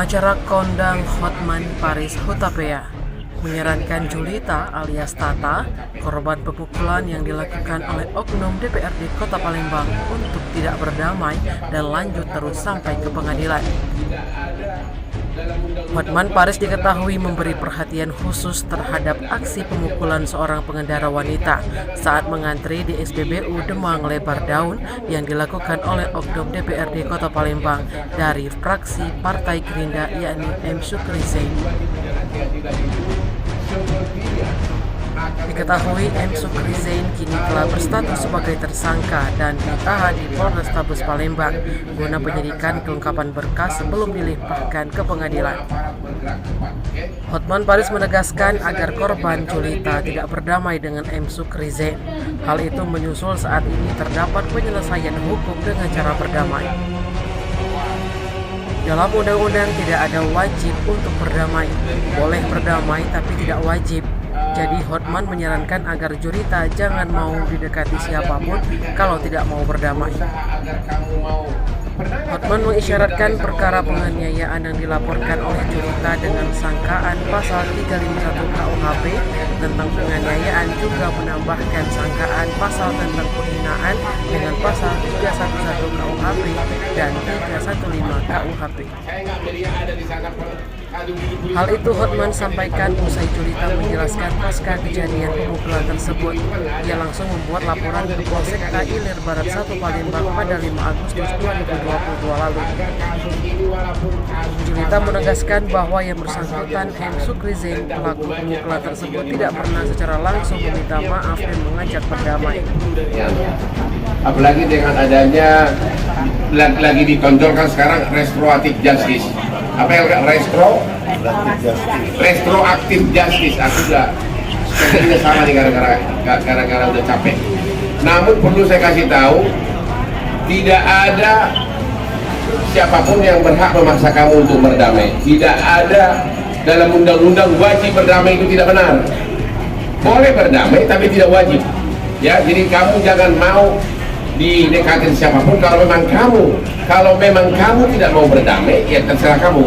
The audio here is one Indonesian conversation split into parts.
Pengacara kondang Hotman Paris Hutapea menyarankan Julita alias Tata, korban pemukulan yang dilakukan oleh oknum DPRD Kota Palembang untuk tidak berdamai dan lanjut terus sampai ke pengadilan. Hotman Paris diketahui memberi perhatian khusus terhadap aksi pemukulan seorang pengendara wanita saat mengantri di SPBU Demang Lebar Daun yang dilakukan oleh oknum DPRD Kota Palembang dari fraksi Partai Gerindra yakni M. Sukri Zain. Diketahui M. Sukri Zain kini telah berstatus sebagai tersangka dan ditahan di Polrestabes Palembang guna penyidikan kelengkapan berkas sebelum dilimpahkan ke pengadilan. Hotman Paris menegaskan agar korban Julita tidak berdamai dengan M. Sukri Zain. Hal itu menyusul saat ini terdapat penyelesaian hukum dengan cara berdamai. Dalam undang-undang tidak ada wajib untuk berdamai, boleh berdamai tapi tidak wajib. Jadi Hotman menyarankan agar Julita jangan mau didekati siapapun kalau tidak mau berdamai. Hotman mengisyaratkan perkara penganiayaan yang dilaporkan oleh Julita dengan sangkaan pasal 351 KUHP tentang penganiayaan juga menambahkan sangkaan pasal tentang penghinaan dengan pasal 311 KUHP dan 315 KUHP. Hal itu Hotman sampaikan usai Julita menjelaskan pasca kejadian pemukulan tersebut. Ia langsung membuat laporan ke Polsek Ilir Barat 1 Palembang pada 5 Agustus 2022 lalu. Julita menegaskan bahwa yang bersangkutan M. Sukri Zain pelaku pemukulan tersebut tidak pernah secara langsung meminta maaf dan mengajak berdamai. Apalagi dengan adanya lagi ditonjolkan sekarang restoratif justice. Apa yang retroaktif justice? Aku sudah sama nih gara-gara udah capek. Namun perlu saya kasih tahu, tidak ada siapapun yang berhak memaksa kamu untuk berdamai. Tidak ada dalam undang-undang wajib berdamai, itu tidak benar. Boleh berdamai tapi tidak wajib. Ya, jadi kamu jangan mau didekatin siapapun kalau memang kamu tidak mau berdamai, ya terserah kamu.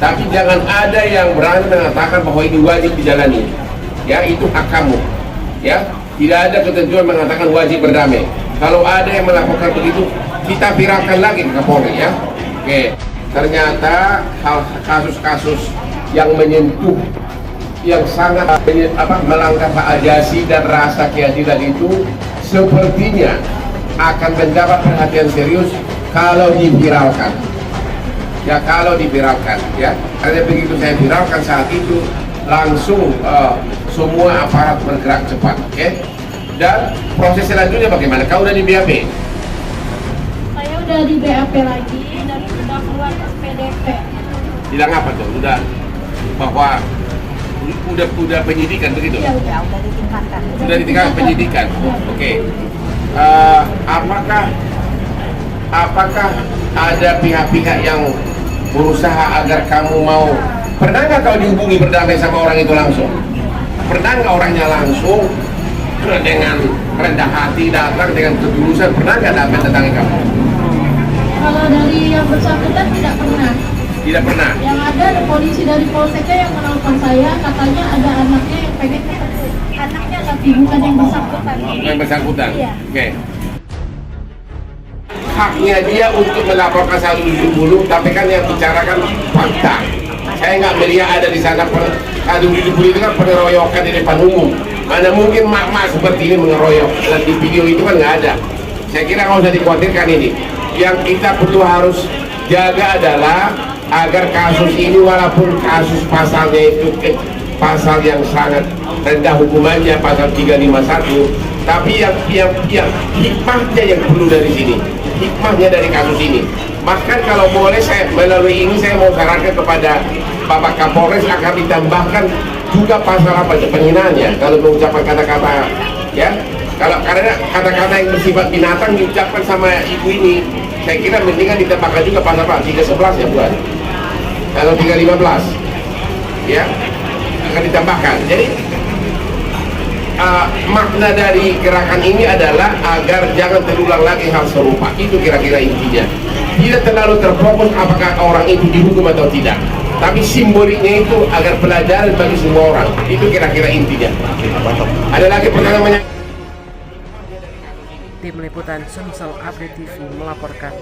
Tapi jangan ada yang berani mengatakan bahwa ini wajib dijalani. Ya, itu hak kamu. Ya, tidak ada ketentuan mengatakan wajib berdamai. Kalau ada yang melakukan begitu, kita viralkan lagi ke Kapolri ya. Oke, ternyata kasus-kasus yang menyentuh, yang sangat melanggar hak asasi dan rasa keadilan itu sepertinya akan mendapat perhatian serius kalau diviralkan. Ya, kalau diviralkan ya. Karena begitu saya viralkan saat itu langsung semua aparat bergerak cepat, oke? Dan proses selanjutnya bagaimana? Kau udah di BAP? Saya udah di BAP lagi dan sudah keluar SPDP. Bilang apa tuh? Bahwa udah penyidikan begitu? Iya, udah ditingkatkan. Sudah ditingkatkan penyidikan. Oke. Apakah ada pihak-pihak yang berusaha agar kamu mau? Pernah nggak kau dihubungi berdamai sama orang itu langsung? Pernah nggak orangnya langsung dengan rendah hati datang dengan ketulusan? Pernah nggak dapat datangi kamu? Kalau dari yang bersangkutan tidak pernah. Tidak pernah. Yang ada polisi dari Polseknya yang menelpon saya, katanya ada anaknya yang pengen ketemu. Anaknya tapi bukan yang bersangkutan. Yang bersangkutan. Iya. Oke. Haknya dia untuk melaporkan 170, tapi kan yang bicarakan fakta. Saya nggak melihat ada di sana 170 itu kan pengeroyokan di depan umum. Mana mungkin mak-mak seperti ini mengeroyok? Dan di video itu kan nggak ada. Saya kira nggak usah dikhawatirkan ini. Yang kita perlu harus jaga adalah agar kasus ini, walaupun kasus pasalnya itu pasal yang sangat rendah hukumannya, pasal 351, tapi yang hikmahnya yang perlu dari sini, hikmahnya dari kasus ini. Bahkan kalau boleh saya melalui ini saya mau sarankan kepada Bapak Kapolres akan ditambahkan juga pasal apa penghinaannya kalau mengucapkan kata-kata ya, karena kata-kata yang bersifat binatang diucapkan sama ibu ini, saya kira mendingan ditambahkan juga pasal apa 311 ya bukan, kalau 315 ya akan ditambahkan. Jadi makna dari gerakan ini adalah agar jangan terulang lagi hal serupa. Itu kira-kira intinya. tidak terlalu terfokus apakah orang itu dihukum atau tidak, tapi simboliknya itu agar pelajaran bagi semua orang. Itu kira-kira intinya. Ada lagi pertanyaan? Tim Liputan Sumsel Update TV melaporkan.